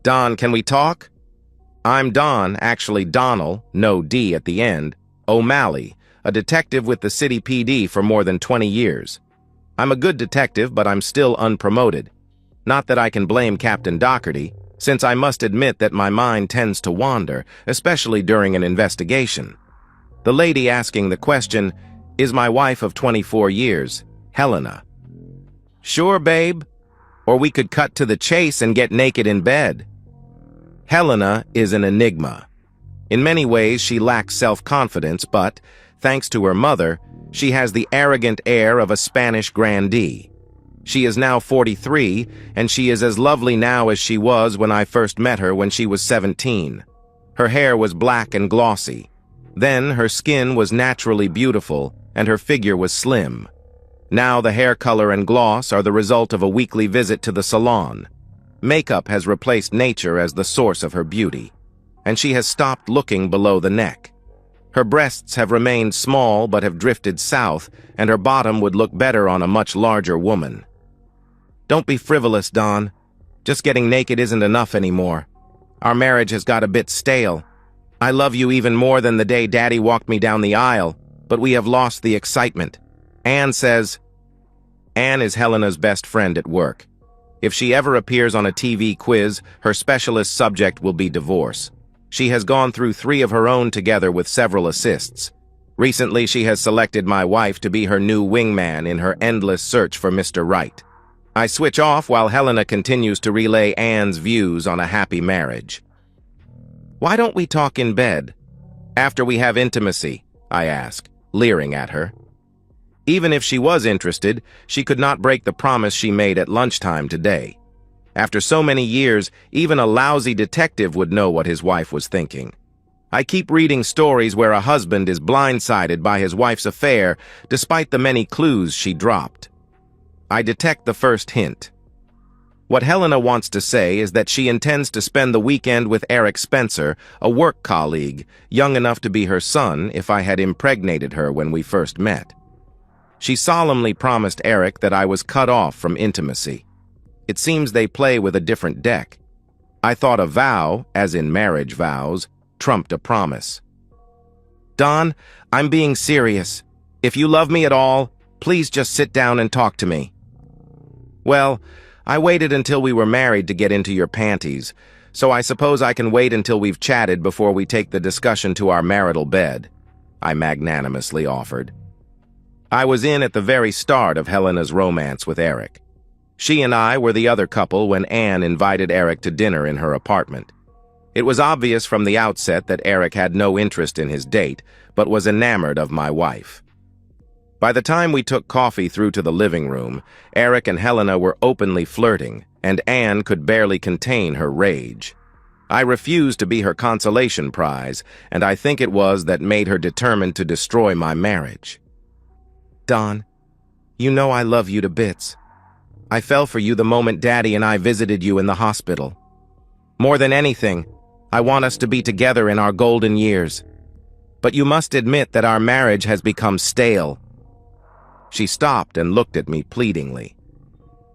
Don, can we talk? I'm Don, actually Donald, no D at the end, O'Malley, a detective with the city PD for more than 20 years. I'm a good detective, but I'm still unpromoted. Not that I can blame Captain Doherty, since I must admit that my mind tends to wander, especially during an investigation. The lady asking the question is my wife of 24 years, Helena. Sure, babe. Or we could cut to the chase and get naked in bed. Helena is an enigma. In many ways, she lacks self-confidence, but, thanks to her mother, she has the arrogant air of a Spanish grandee. She is now 43, and she is as lovely now as she was when I first met her when she was 17. Her hair was black and glossy. Then her skin was naturally beautiful, and her figure was slim. Now the hair color and gloss are the result of a weekly visit to the salon. Makeup has replaced nature as the source of her beauty, and she has stopped looking below the neck. Her breasts have remained small but have drifted south, and her bottom would look better on a much larger woman. Don't be frivolous, Don. Just getting naked isn't enough anymore. Our marriage has got a bit stale. I love you even more than the day Daddy walked me down the aisle, but we have lost the excitement. Anne says, Anne is Helena's best friend at work. If she ever appears on a TV quiz, her specialist subject will be divorce. She has gone through 3 of her own together with several assists. Recently, she has selected my wife to be her new wingman in her endless search for Mr. Right. I switch off while Helena continues to relay Anne's views on a happy marriage. Why don't we talk in bed? After we have intimacy, I ask, leering at her. Even if she was interested, she could not break the promise she made at lunchtime today. After so many years, even a lousy detective would know what his wife was thinking. I keep reading stories where a husband is blindsided by his wife's affair, despite the many clues she dropped. I detect the first hint. What Helena wants to say is that she intends to spend the weekend with Eric Spencer, a work colleague, young enough to be her son if I had impregnated her when we first met. She solemnly promised Eric that I was cut off from intimacy. It seems they play with a different deck. I thought a vow, as in marriage vows, trumped a promise. Don, I'm being serious. If you love me at all, please just sit down and talk to me. Well, I waited until we were married to get into your panties, so I suppose I can wait until we've chatted before we take the discussion to our marital bed, I magnanimously offered. I was in at the very start of Helena's romance with Eric. She and I were the other couple when Anne invited Eric to dinner in her apartment. It was obvious from the outset that Eric had no interest in his date, but was enamored of my wife. By the time we took coffee through to the living room, Eric and Helena were openly flirting, and Anne could barely contain her rage. I refused to be her consolation prize, and I think it was that made her determined to destroy my marriage. Don, you know I love you to bits. I fell for you the moment Daddy and I visited you in the hospital. More than anything, I want us to be together in our golden years. But you must admit that our marriage has become stale. She stopped and looked at me pleadingly.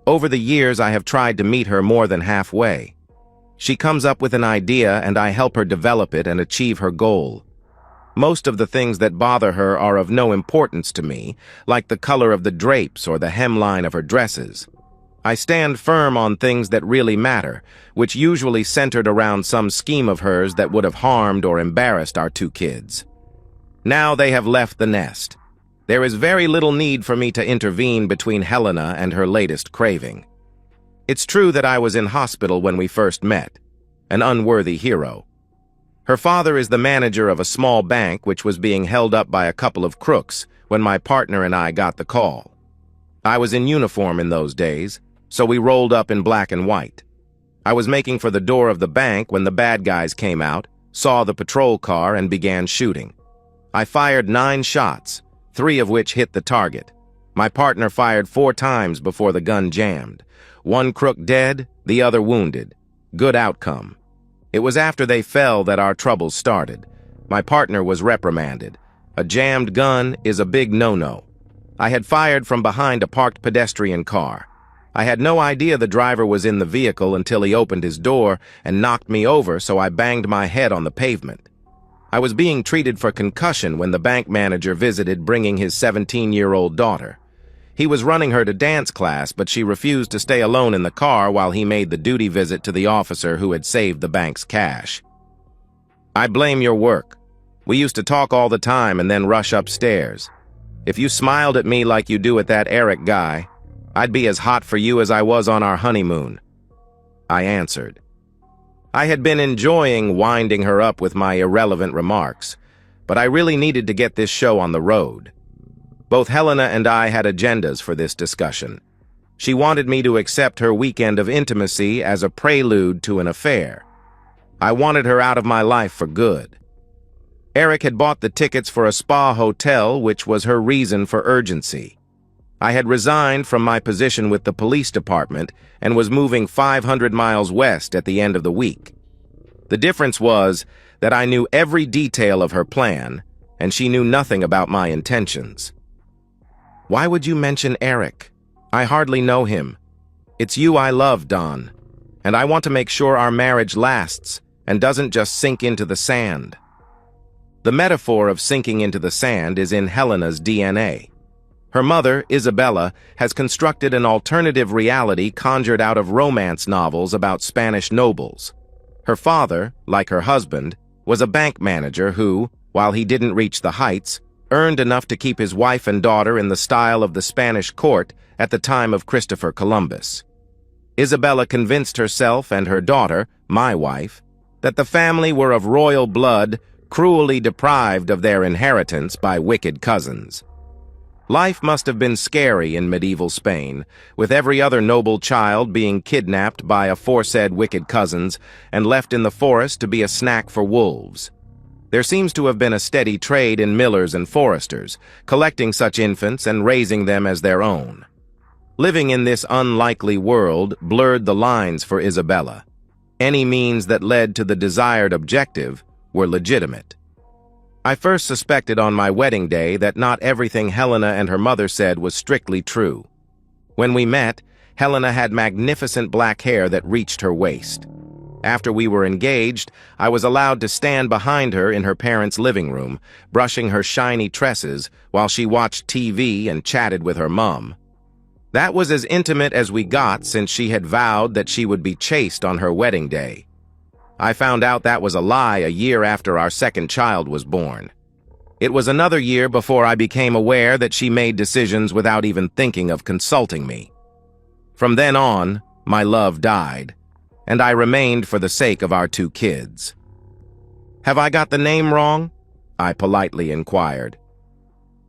Over the years, I have tried to meet her more than halfway. She comes up with an idea and I help her develop it and achieve her goal. Most of the things that bother her are of no importance to me, like the color of the drapes or the hemline of her dresses. I stand firm on things that really matter, which usually centered around some scheme of hers that would have harmed or embarrassed our 2 kids. Now they have left the nest. There is very little need for me to intervene between Helena and her latest craving. It's true that I was in hospital when we first met, an unworthy hero. Her father is the manager of a small bank which was being held up by a couple of crooks when my partner and I got the call. I was in uniform in those days, so we rolled up in black and white. I was making for the door of the bank when the bad guys came out, saw the patrol car, and began shooting. I fired 9 shots, 3 of which hit the target. My partner fired 4 times before the gun jammed. 1 crook dead, the other wounded. Good outcome. It was after they fell that our troubles started. My partner was reprimanded. A jammed gun is a big no-no. I had fired from behind a parked pedestrian car. I had no idea the driver was in the vehicle until he opened his door and knocked me over, so I banged my head on the pavement. I was being treated for concussion when the bank manager visited, bringing his 17-year-old daughter. He was running her to dance class, but she refused to stay alone in the car while he made the duty visit to the officer who had saved the bank's cash. I blame your work. We used to talk all the time and then rush upstairs. If you smiled at me like you do at that Eric guy, I'd be as hot for you as I was on our honeymoon. I answered. I had been enjoying winding her up with my irrelevant remarks, but I really needed to get this show on the road. Both Helena and I had agendas for this discussion. She wanted me to accept her weekend of intimacy as a prelude to an affair. I wanted her out of my life for good. Eric had bought the tickets for a spa hotel, which was her reason for urgency. I had resigned from my position with the police department and was moving 500 miles west at the end of the week. The difference was that I knew every detail of her plan, and she knew nothing about my intentions. Why would you mention Eric? I hardly know him. It's you I love, Don, and I want to make sure our marriage lasts and doesn't just sink into the sand. The metaphor of sinking into the sand is in Helena's DNA. Her mother, Isabella, has constructed an alternative reality conjured out of romance novels about Spanish nobles. Her father, like her husband, was a bank manager who, while he didn't reach the heights, earned enough to keep his wife and daughter in the style of the Spanish court at the time of Christopher Columbus. Isabella convinced herself and her daughter, my wife, that the family were of royal blood, cruelly deprived of their inheritance by wicked cousins. Life must have been scary in medieval Spain, with every other noble child being kidnapped by aforesaid wicked cousins and left in the forest to be a snack for wolves. There seems to have been a steady trade in millers and foresters, collecting such infants and raising them as their own. Living in this unlikely world blurred the lines for Isabella. Any means that led to the desired objective were legitimate. I first suspected on my wedding day that not everything Helena and her mother said was strictly true. When we met, Helena had magnificent black hair that reached her waist. After we were engaged, I was allowed to stand behind her in her parents' living room, brushing her shiny tresses while she watched TV and chatted with her mom. That was as intimate as we got since she had vowed that she would be chaste on her wedding day. I found out that was a lie a year after our second child was born. It was another year before I became aware that she made decisions without even thinking of consulting me. From then on, my love died, and I remained for the sake of our 2 kids. Have I got the name wrong? I politely inquired.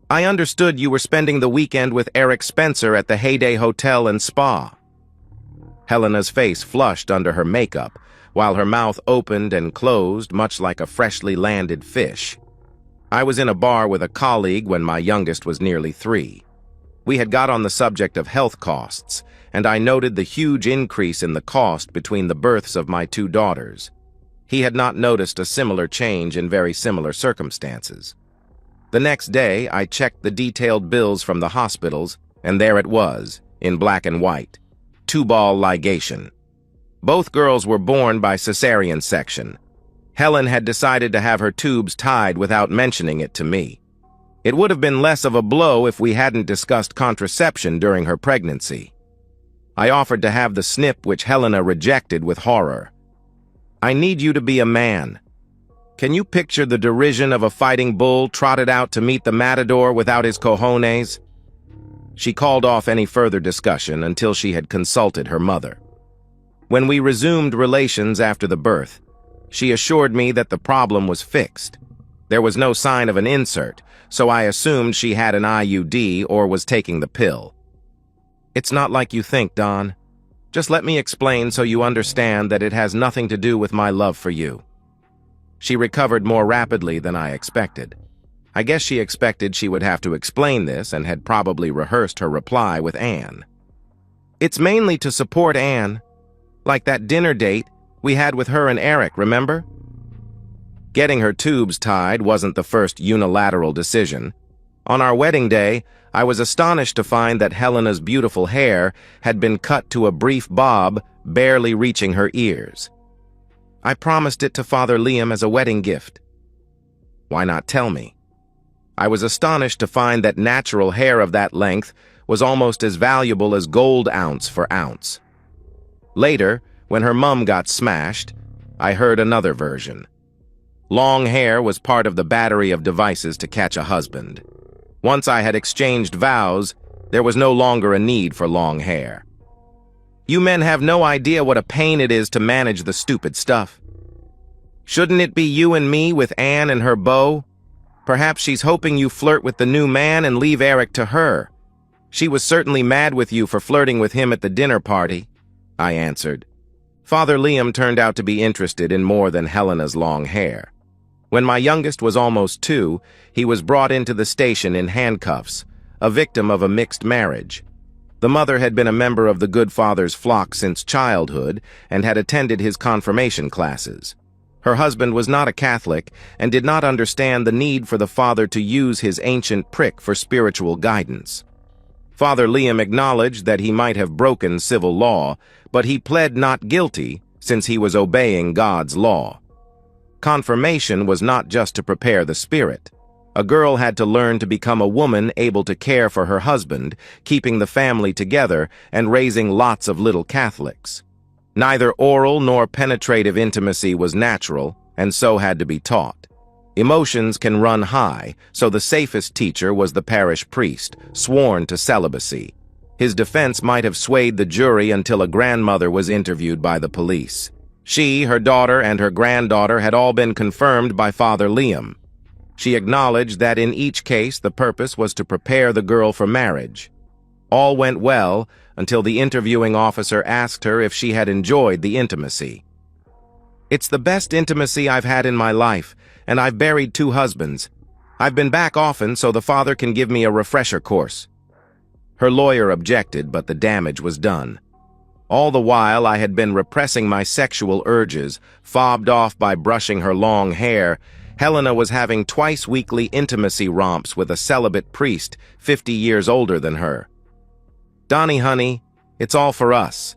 I understood you were spending the weekend with Eric Spencer at the Heyday Hotel and Spa. Helena's face flushed under her makeup, while her mouth opened and closed much like a freshly landed fish. I was in a bar with a colleague when my youngest was nearly 3. We had got on the subject of health costs, and I noted the huge increase in the cost between the births of my 2 daughters. He had not noticed a similar change in very similar circumstances. The next day, I checked the detailed bills from the hospitals, and there it was, in black and white. Tubal ligation. Both girls were born by cesarean section. Helen had decided to have her tubes tied without mentioning it to me. It would have been less of a blow if we hadn't discussed contraception during her pregnancy. I offered to have the snip, which Helena rejected with horror. I need you to be a man. Can you picture the derision of a fighting bull trotted out to meet the matador without his cojones? She called off any further discussion until she had consulted her mother. When we resumed relations after the birth, she assured me that the problem was fixed. There was no sign of an insert, so I assumed she had an IUD or was taking the pill. It's not like you think, Don. Just let me explain so you understand that it has nothing to do with my love for you. She recovered more rapidly than I expected. I guess she expected she would have to explain this and had probably rehearsed her reply with Anne. It's mainly to support Anne. Like that dinner date we had with her and Eric, remember? Getting her tubes tied wasn't the first unilateral decision. On our wedding day, I was astonished to find that Helena's beautiful hair had been cut to a brief bob, barely reaching her ears. I promised it to Father Liam as a wedding gift. Why not tell me? I was astonished to find that natural hair of that length was almost as valuable as gold ounce for ounce. Later, when her mum got smashed, I heard another version. Long hair was part of the battery of devices to catch a husband. Once I had exchanged vows, there was no longer a need for long hair. You men have no idea what a pain it is to manage the stupid stuff. Shouldn't it be you and me with Anne and her beau? Perhaps she's hoping you flirt with the new man and leave Eric to her. She was certainly mad with you for flirting with him at the dinner party, I answered. Father Liam turned out to be interested in more than Helena's long hair. When my youngest was almost 2, he was brought into the station in handcuffs, a victim of a mixed marriage. The mother had been a member of the Good Father's flock since childhood and had attended his confirmation classes. Her husband was not a Catholic and did not understand the need for the father to use his ancient prick for spiritual guidance. Father Liam acknowledged that he might have broken civil law, but he pled not guilty since he was obeying God's law. Confirmation was not just to prepare the spirit. A girl had to learn to become a woman able to care for her husband, keeping the family together and raising lots of little Catholics. Neither oral nor penetrative intimacy was natural, and so had to be taught. Emotions can run high, so the safest teacher was the parish priest, sworn to celibacy. His defense might have swayed the jury until a grandmother was interviewed by the police. She, her daughter, and her granddaughter had all been confirmed by Father Liam. She acknowledged that in each case the purpose was to prepare the girl for marriage. All went well until the interviewing officer asked her if she had enjoyed the intimacy. "It's the best intimacy I've had in my life, and I've buried 2 husbands. I've been back often so the father can give me a refresher course." Her lawyer objected, but the damage was done. All the while I had been repressing my sexual urges, fobbed off by brushing her long hair. Helena was having twice-weekly intimacy romps with a celibate priest 50 years older than her. "Donnie, honey, it's all for us.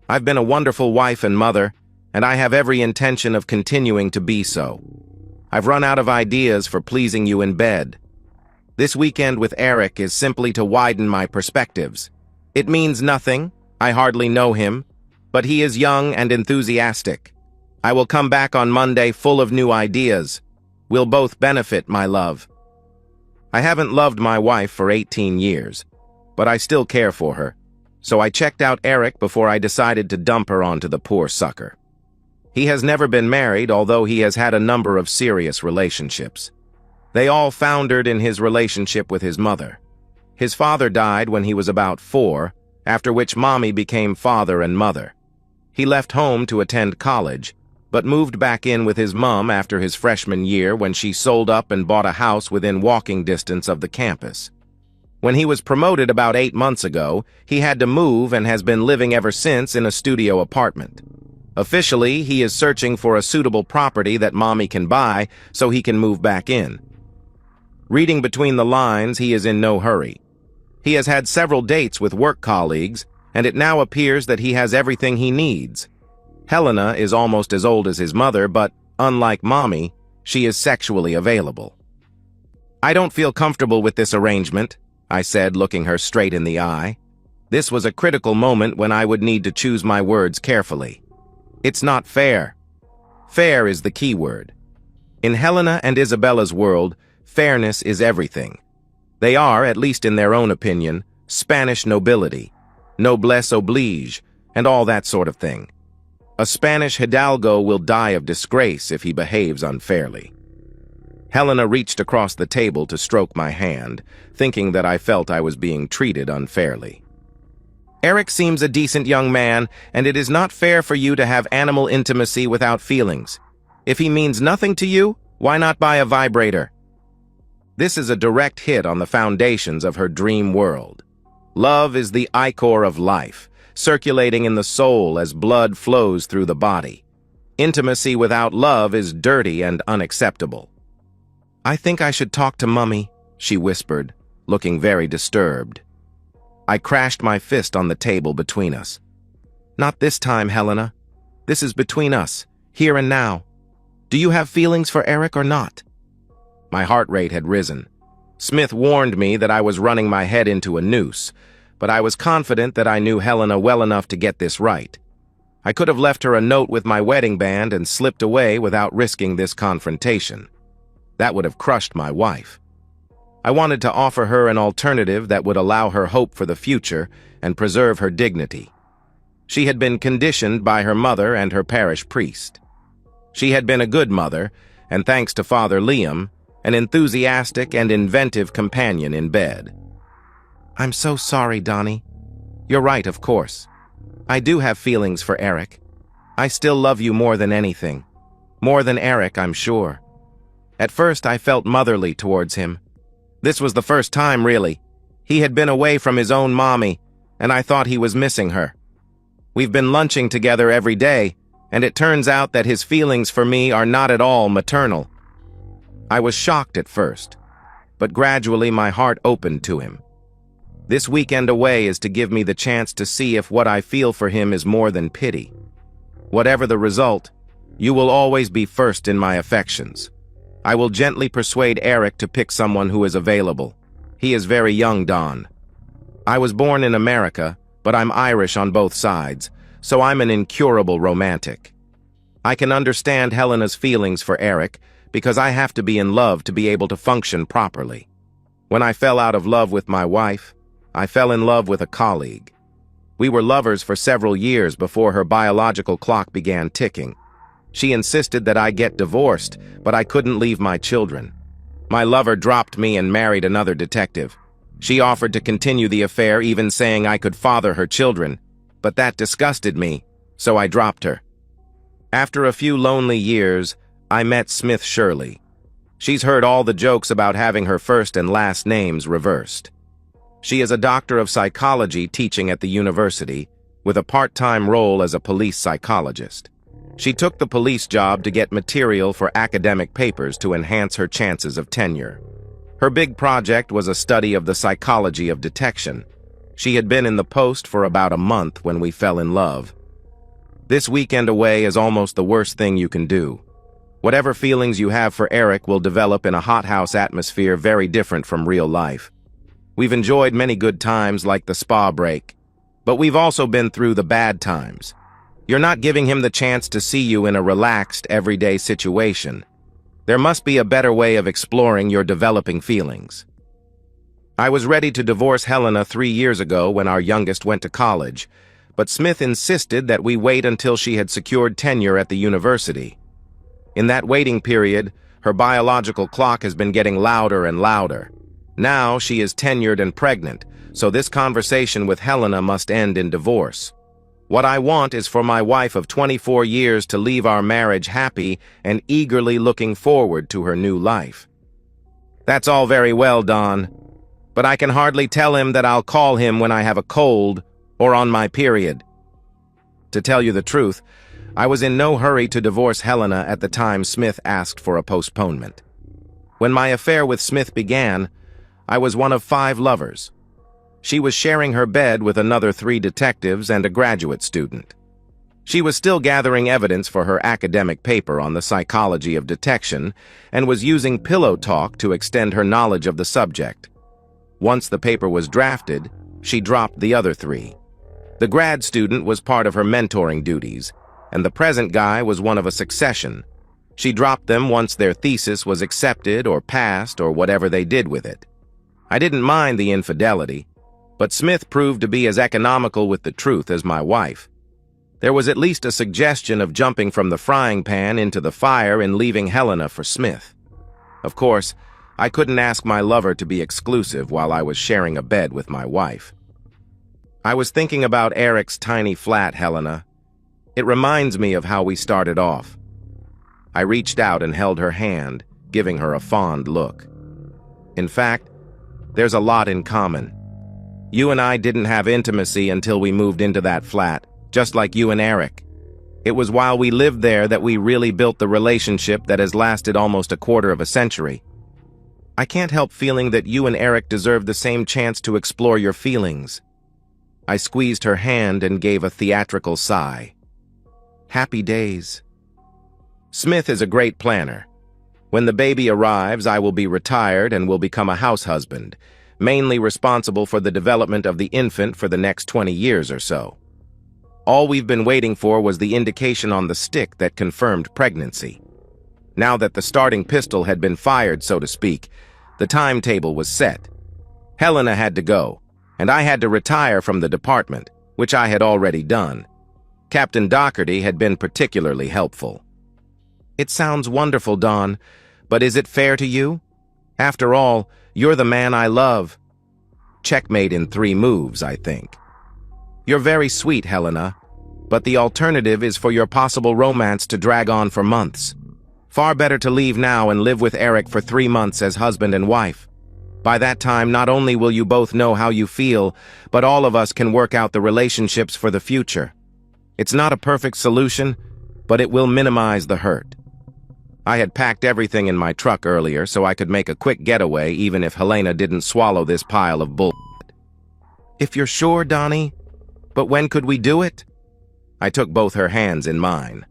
I've been a wonderful wife and mother, and I have every intention of continuing to be so. I've run out of ideas for pleasing you in bed. This weekend with Eric is simply to widen my perspectives. It means nothing. I hardly know him, but he is young and enthusiastic. I will come back on Monday full of new ideas. We'll both benefit, my love. I haven't loved my wife for 18 years, but I still care for her, so I checked out Eric before I decided to dump her onto the poor sucker. He has never been married, although he has had a number of serious relationships. They all foundered in his relationship with his mother. His father died when he was about 4, after which Mommy became father and mother. He left home to attend college, but moved back in with his mom after his freshman year when she sold up and bought a house within walking distance of the campus. When he was promoted about 8 months ago, he had to move and has been living ever since in a studio apartment. Officially, he is searching for a suitable property that Mommy can buy so he can move back in. Reading between the lines, he is in no hurry. He has had several dates with work colleagues, and it now appears that he has everything he needs. Helena is almost as old as his mother, but, unlike Mommy, she is sexually available. "I don't feel comfortable with this arrangement," I said, looking her straight in the eye. This was a critical moment when I would need to choose my words carefully. "It's not fair." Fair is the key word. In Helena and Isabella's world, fairness is everything. They are, at least in their own opinion, Spanish nobility, noblesse oblige, and all that sort of thing. A Spanish hidalgo will die of disgrace if he behaves unfairly. Helena reached across the table to stroke my hand, thinking that I felt I was being treated unfairly. "Eric seems a decent young man, and it is not fair for you to have animal intimacy without feelings. If he means nothing to you, why not buy a vibrator?" This is a direct hit on the foundations of her dream world. Love is the ichor of life, circulating in the soul as blood flows through the body. Intimacy without love is dirty and unacceptable. "I think I should talk to Mummy," she whispered, looking very disturbed. I crashed my fist on the table between us. Not this time, Helena. This is between us, here and now. Do you have feelings for Eric or not? My heart rate had risen. Smith warned me that I was running my head into a noose, but I was confident that I knew Helena well enough to get this right. I could have left her a note with my wedding band and slipped away without risking this confrontation. That would have crushed my wife. I wanted to offer her an alternative that would allow her hope for the future and preserve her dignity. She had been conditioned by her mother and her parish priest. She had been a good mother, and thanks to Father Liam, an enthusiastic and inventive companion in bed. I'm so sorry, Donnie. You're right, of course. I do have feelings for Eric. I still love you more than anything. More than Eric, I'm sure. At first, I felt motherly towards him. This was the first time, really. He had been away from his own mommy, and I thought he was missing her. We've been lunching together every day, and it turns out that his feelings for me are not at all maternal. I was shocked at first, but gradually my heart opened to him. This weekend away is to give me the chance to see if what I feel for him is more than pity. Whatever the result, you will always be first in my affections. I will gently persuade Eric to pick someone who is available. He is very young, Don. I was born in America, but I'm Irish on both sides, so I'm an incurable romantic. I can understand Helena's feelings for Eric because I have to be in love to be able to function properly. When I fell out of love with my wife, I fell in love with a colleague. We were lovers for several years before her biological clock began ticking. She insisted that I get divorced, but I couldn't leave my children. My lover dropped me and married another detective. She offered to continue the affair, even saying I could father her children, but that disgusted me, so I dropped her. After a few lonely years, I met Smith Shirley. She's heard all the jokes about having her first and last names reversed. She is a doctor of psychology teaching at the university, with a part-time role as a police psychologist. She took the police job to get material for academic papers to enhance her chances of tenure. Her big project was a study of the psychology of detection. She had been in the post for about a month when we fell in love. This weekend away is almost the worst thing you can do. Whatever feelings you have for Eric will develop in a hothouse atmosphere very different from real life. We've enjoyed many good times like the spa break, but we've also been through the bad times. You're not giving him the chance to see you in a relaxed, everyday situation. There must be a better way of exploring your developing feelings. I was ready to divorce Helena 3 years ago when our youngest went to college, but Smith insisted that we wait until she had secured tenure at the university. In that waiting period, her biological clock has been getting louder and louder. Now she is tenured and pregnant, so this conversation with Helena must end in divorce. What I want is for my wife of 24 years to leave our marriage happy and eagerly looking forward to her new life. That's all very well, Don, but I can hardly tell him that I'll call him when I have a cold or on my period. To tell you the truth, I was in no hurry to divorce Helena at the time Smith asked for a postponement. When my affair with Smith began, I was one of 5 lovers. She was sharing her bed with another 3 detectives and a graduate student. She was still gathering evidence for her academic paper on the psychology of detection and was using pillow talk to extend her knowledge of the subject. Once the paper was drafted, she dropped the other 3. The grad student was part of her mentoring duties, and the present guy was one of a succession. She dropped them once their thesis was accepted or passed or whatever they did with it. I didn't mind the infidelity, but Smith proved to be as economical with the truth as my wife. There was at least a suggestion of jumping from the frying pan into the fire and leaving Helena for Smith. Of course, I couldn't ask my lover to be exclusive while I was sharing a bed with my wife. I was thinking about Eric's tiny flat, Helena. It reminds me of how we started off. I reached out and held her hand, giving her a fond look. In fact, there's a lot in common. You and I didn't have intimacy until we moved into that flat, just like you and Eric. It was while we lived there that we really built the relationship that has lasted almost a quarter of a century. I can't help feeling that you and Eric deserve the same chance to explore your feelings. I squeezed her hand and gave a theatrical sigh. Happy days. Smith is a great planner. When the baby arrives, I will be retired and will become a house husband, mainly responsible for the development of the infant for the next 20 years or so. All we've been waiting for was the indication on the stick that confirmed pregnancy. Now that the starting pistol had been fired, so to speak, the timetable was set. Helena had to go, and I had to retire from the department, which I had already done. Captain Doherty had been particularly helpful. It sounds wonderful, Don, but is it fair to you? After all, you're the man I love. Checkmate in 3 moves, I think. You're very sweet, Helena, but the alternative is for your possible romance to drag on for months. Far better to leave now and live with Eric for 3 months as husband and wife. By that time, not only will you both know how you feel, but all of us can work out the relationships for the future. It's not a perfect solution, but it will minimize the hurt. I had packed everything in my truck earlier so I could make a quick getaway even if Helena didn't swallow this pile of bull. If you're sure, Donnie, but when could we do it? I took both her hands in mine.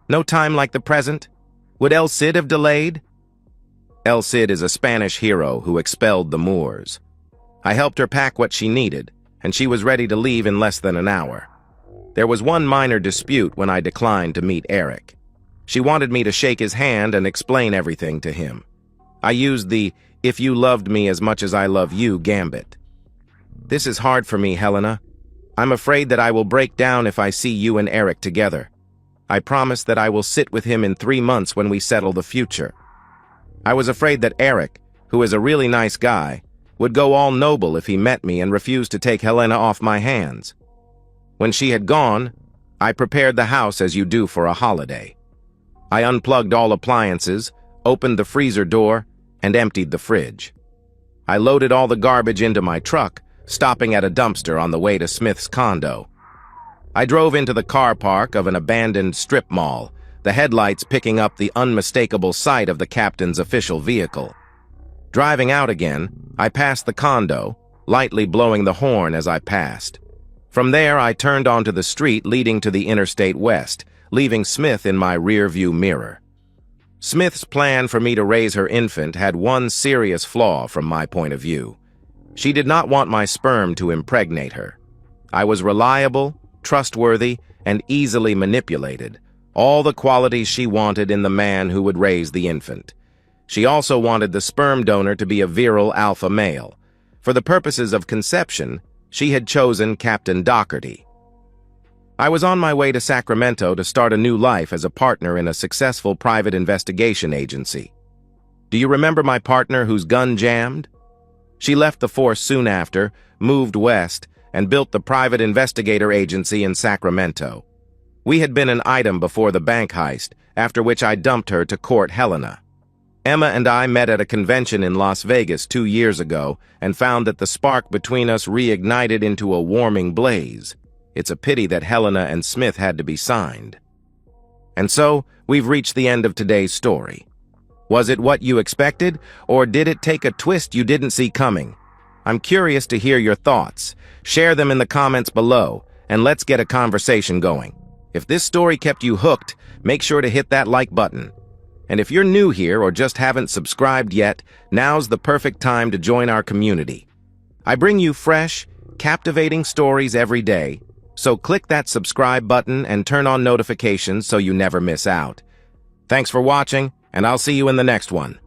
No time like the present? Would El Cid have delayed? El Cid is a Spanish hero who expelled the Moors. I helped her pack what she needed, and she was ready to leave in less than an hour. There was one minor dispute when I declined to meet Eric. She wanted me to shake his hand and explain everything to him. I used the "if you loved me as much as I love you" gambit. This is hard for me, Helena. I'm afraid that I will break down if I see you and Eric together. I promise that I will sit with him in 3 months when we settle the future. I was afraid that Eric, who is a really nice guy, would go all noble if he met me and refused to take Helena off my hands. When she had gone, I prepared the house as you do for a holiday. I unplugged all appliances, opened the freezer door, and emptied the fridge. I loaded all the garbage into my truck, stopping at a dumpster on the way to Smith's condo. I drove into the car park of an abandoned strip mall, the headlights picking up the unmistakable sight of the captain's official vehicle. Driving out again, I passed the condo, lightly blowing the horn as I passed. From there, I turned onto the street leading to the Interstate West, leaving Smith in my rear-view mirror. Smith's plan for me to raise her infant had one serious flaw from my point of view. She did not want my sperm to impregnate her. I was reliable, trustworthy, and easily manipulated, all the qualities she wanted in the man who would raise the infant. She also wanted the sperm donor to be a virile alpha male. For the purposes of conception, she had chosen Captain Doherty. I was on my way to Sacramento to start a new life as a partner in a successful private investigation agency. Do you remember my partner whose gun jammed? She left the force soon after, moved west, and built the private investigator agency in Sacramento. We had been an item before the bank heist, after which I dumped her to court Helena. Emma and I met at a convention in Las Vegas 2 years ago and found that the spark between us reignited into a warming blaze. It's a pity that Helena and Smith had to be signed. And so, we've reached the end of today's story. Was it what you expected, or did it take a twist you didn't see coming? I'm curious to hear your thoughts. Share them in the comments below, and let's get a conversation going. If this story kept you hooked, make sure to hit that like button. And if you're new here or just haven't subscribed yet, now's the perfect time to join our community. I bring you fresh, captivating stories every day, so click that subscribe button and turn on notifications so you never miss out. Thanks for watching, and I'll see you in the next one.